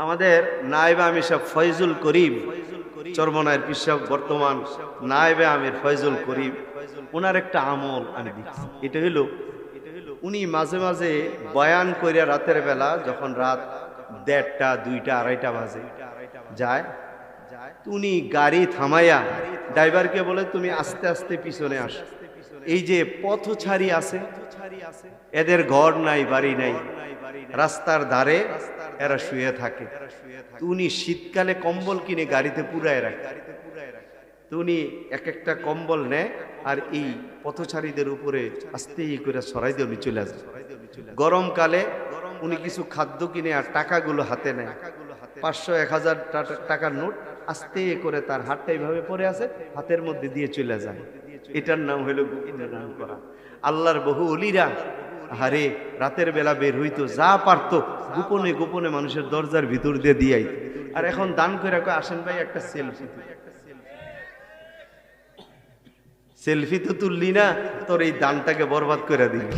আমাদের নায়েবে আমির সাহেব ফয়জুল করিম, চরমনায়ের পীর সাহেব বর্তমান নায়েবে আমির ফয়জুল করিম, ওনার একটা আমল আমি দেখছি। এটা হলো উনি মাঝে মাঝে বয়ান করিয়া রাতের বেলা, যখন রাত 1:30, 2টা, 2:30 বাজে যায়, তো উনি গাড়ি থামাইয়া ড্রাইভারকে বলে, তুমি আস্তে আস্তে পিছনে আসো। এই যে পথচারী আছে, এদের ঘর নাই, বাড়ি নাই, রাস্তার ধারে এরা শুয়ে থাকে। তো উনি শীতকালে কম্বল কিনে গাড়িতে পুরায় রাখে। তো উনি এক একটা কম্বল নেয় আর এই পথচারীদের উপরে আস্তে করে ছড়াই দিয়ে উনি চলে আসে। গরমকালে উনি কিছু খাদ্য কিনে আর টাকাগুলো হাতে নেয়, 500, 1000 টাকার নোট আস্তে করে তার হাতটা এইভাবে পড়ে আছে, হাতের মধ্যে দিয়ে চলে যায়। এটার নাম হলো গোপনে দান করা। আল্লাহর বহু ওলিরা আরে রাতের বেলা বের হইতো, যা পারতো গোপনে গোপনে মানুষের দরজার ভিতর দিয়ে দিয়াই। আর এখন দান করে আসেন ভাই একটা সেলফি তো তুললি না, তোর এই দানটাকে বরবাদ করে দিবি।